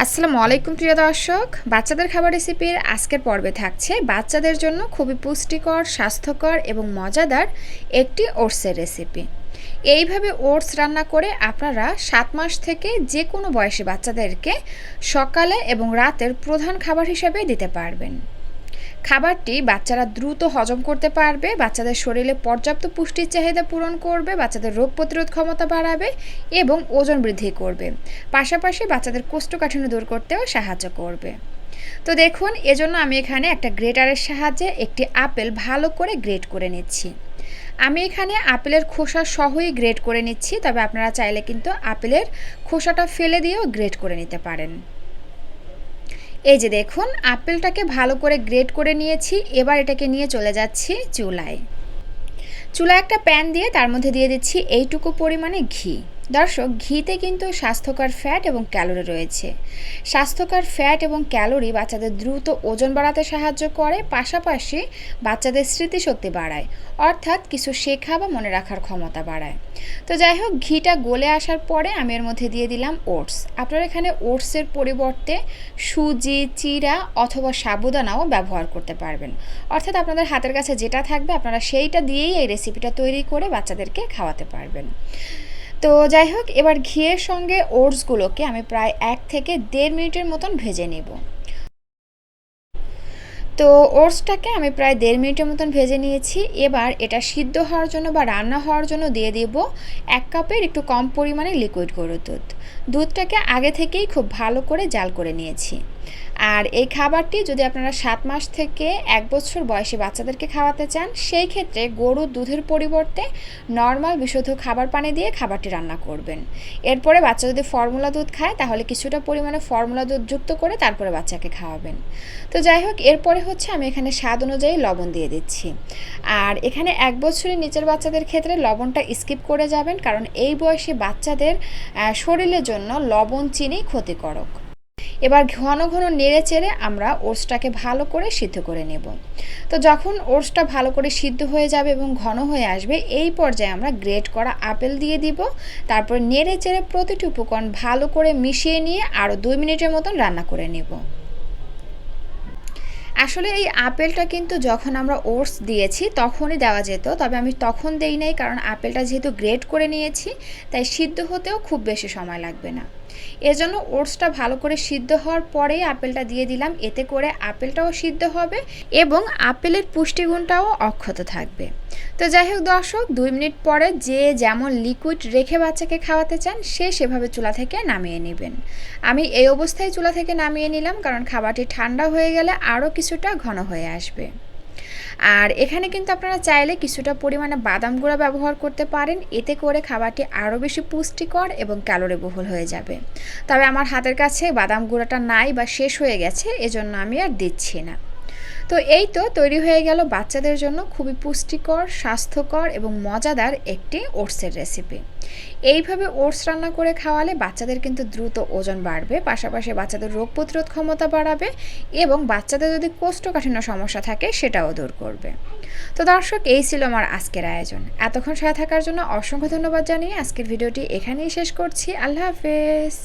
আসসালামু আলাইকুম প্রিয় দর্শক, বাচ্চাদের খাবার রেসিপির আজকের পর্বে থাকছে বাচ্চাদের জন্য খুবই পুষ্টিকর, স্বাস্থ্যকর এবং মজাদার একটি ওটসের রেসিপি। এইভাবে ওটস রান্না করে আপনারা 7 মাস থেকে যে কোনো বয়সী বাচ্চাদেরকে সকালে এবং রাতের প্রধান খাবার হিসেবে দিতে পারবেন। খাবারটি বাচ্চারা দ্রুত হজম করতে পারবে, বাচ্চাদের শরীরে পর্যাপ্ত পুষ্টির চাহিদা পূরণ করবে, বাচ্চাদের রোগ প্রতিরোধ ক্ষমতা বাড়াবে এবং ওজন বৃদ্ধি করবে, পাশাপাশি বাচ্চাদের কোষ্ঠকাঠিন্য দূর করতেও সাহায্য করবে। তো দেখুন, এজন্য আমি এখানে একটা গ্রেটারের সাহায্যে একটি আপেল ভালো করে গ্রেট করে নিচ্ছি। আমি এখানে আপেলের খোসা সহই গ্রেট করে নিচ্ছি, তবে আপনারা চাইলে কিন্তু আপেলের খোসাটা ফেলে দিয়েও গ্রেট করে নিতে পারেন। এই যে দেখুন, আপেলটাকে ভালো করে গ্রেট করে নিয়েছি। এবার এটাকে নিয়ে চলে যাচ্ছি চুলায়। একটা প্যান দিয়ে তার মধ্যে দিয়ে দিচ্ছি এইটুকু পরিমাণে ঘি। দর্শক, ঘিতে কিন্তু স্বাস্থ্যকর ফ্যাট এবং ক্যালোরি রয়েছে। স্বাস্থ্যকর ফ্যাট এবং ক্যালোরি বাচ্চাদের দ্রুত ওজন বাড়াতে সাহায্য করে, পাশাপাশি বাচ্চাদের স্মৃতিশক্তি বাড়ায়, অর্থাৎ কিছু শেখা বা মনে রাখার ক্ষমতা বাড়ায়। তো যাই হোক, ঘিটা গলে আসার পরে আমি এর মধ্যে দিয়ে দিলাম ওটস। আপনারা এখানে ওটসের পরিবর্তে সুজি, চিড়া অথবা সাবুদানাও ব্যবহার করতে পারবেন, অর্থাৎ আপনাদের হাতের কাছে যেটা থাকবে আপনারা সেইটা দিয়েই এই রেসিপিটা তৈরি করে বাচ্চাদেরকে খাওয়াতে পারবেন। তো যাই হোক, এবার ঘিয়ের সঙ্গে ওটসগুলোকে আমি প্রায় 1 থেকে 1.5 মিনিটের মতন ভেজে নেব। তো ওটসটাকে আমি প্রায় 1.5 মিনিটের মতন ভেজে নিয়েছি। এবার এটা সিদ্ধ হওয়ার জন্য বা রান্না হওয়ার জন্য দিয়ে দেব 1 কাপের একটু কম পরিমাণে লিকুইড গরুর দুধ। দুধটাকে আগে থেকেই খুব ভালো করে জাল করে নিয়েছি। আর এই খাবারটি যদি আপনারা 7 মাস থেকে 1 বছর বয়সী বাচ্চাদেরকে খাওয়াতে চান, সেই ক্ষেত্রে গরুর দুধের পরিবর্তে নর্মাল বিশুদ্ধ খাবার পানি দিয়ে খাবারটি রান্না করবেন। এরপরে বাচ্চা যদি ফর্মুলা দুধ খায় তাহলে কিছুটা পরিমাণে ফর্মুলা দুধ যুক্ত করে তারপরে বাচ্চাকে খাওয়াবেন। তো যাই হোক, এরপরে হচ্ছে আমি এখানে স্বাদ অনুযায়ী লবণ দিয়ে দিচ্ছি। আর এখানে 1 বছরের নিচের বাচ্চাদের ক্ষেত্রে লবণটা স্কিপ করে যাবেন, কারণ এই বয়সী বাচ্চাদের শরীরের জন্য লবণ, চিনি ক্ষতিকারক। এবার ঘন ঘন নেড়ে চেড়ে আমরা ওটসটাকে ভালো করে সিদ্ধ করে নেব। তো যখন ওটসটা ভালো করে সিদ্ধ হয়ে যাবে এবং ঘন হয়ে আসবে, এই পর্যায়ে আমরা গ্রেট করা আপেল দিয়ে দিব। তারপর নেড়ে চেড়ে প্রতিটি উপকরণ ভালো করে মিশিয়ে নিয়ে আরও 2 মিনিটের মতন রান্না করে নেব। আসলে এই আপেলটা কিন্তু যখন আমরা ওটস দিয়েছি তখনই দেওয়া যেত, তবে আমি তখন দেই নাই, কারণ আপেলটা যেহেতু গ্রেট করে নিয়েছি তাই সিদ্ধ হতেও খুব বেশি সময় লাগবে না। এজন্য ওটসটা ভালো করে সিদ্ধ হওয়ার পরেই আপেলটা দিয়ে দিলাম, এতে করে আপেলটাও সিদ্ধ হবে এবং আপেলের পুষ্টিগুণটাও অক্ষত থাকবে। তো যাই হোক দর্শক, 2 মিনিট পরে যে যেমন লিকুইড রেখে বাচ্চাকে খাওয়াতে চান সে সেভাবে চুলা থেকে নামিয়ে নেবেন। আমি এই অবস্থায় চুলা থেকে নামিয়ে নিলাম, কারণ খাবারটি ঠান্ডা হয়ে গেলে আরও কিছুটা ঘন হয়ে আসবে। আর এখানে কিন্তু আপনারা চাইলে কিছুটা পরিমাণে বাদাম গুঁড়া ব্যবহার করতে পারেন, এতে করে খাবারটি আরও বেশি পুষ্টিকর এবং ক্যালোরিবহুল হয়ে যাবে। তবে আমার হাতের কাছে বাদাম গুঁড়াটা নাই বা শেষ হয়ে গেছে, এজন্য আমি আর দিচ্ছি না। তো এই তো তৈরি হয়ে গেল বাচ্চাদের জন্য খুবই পুষ্টিকর, স্বাস্থ্যকর এবং মজাদার একটি ওটসের রেসিপি। এইভাবে ওটস রান্না করে খাওয়ালে বাচ্চাদের কিন্তু দ্রুত ওজন বাড়বে, পাশাপাশি বাচ্চাদের রোগ প্রতিরোধ ক্ষমতা বাড়াবে এবং বাচ্চাদের যদি কোষ্ঠকাঠিন্য সমস্যা থাকে সেটাও দূর করবে। তো দর্শক, এই ছিল আমার আজকের আয়োজন। এতক্ষণ সাথে থাকার জন্য অসংখ্য ধন্যবাদ জানিয়ে আজকের ভিডিওটি এখানেই শেষ করছি। আল্লাহ হাফেজ।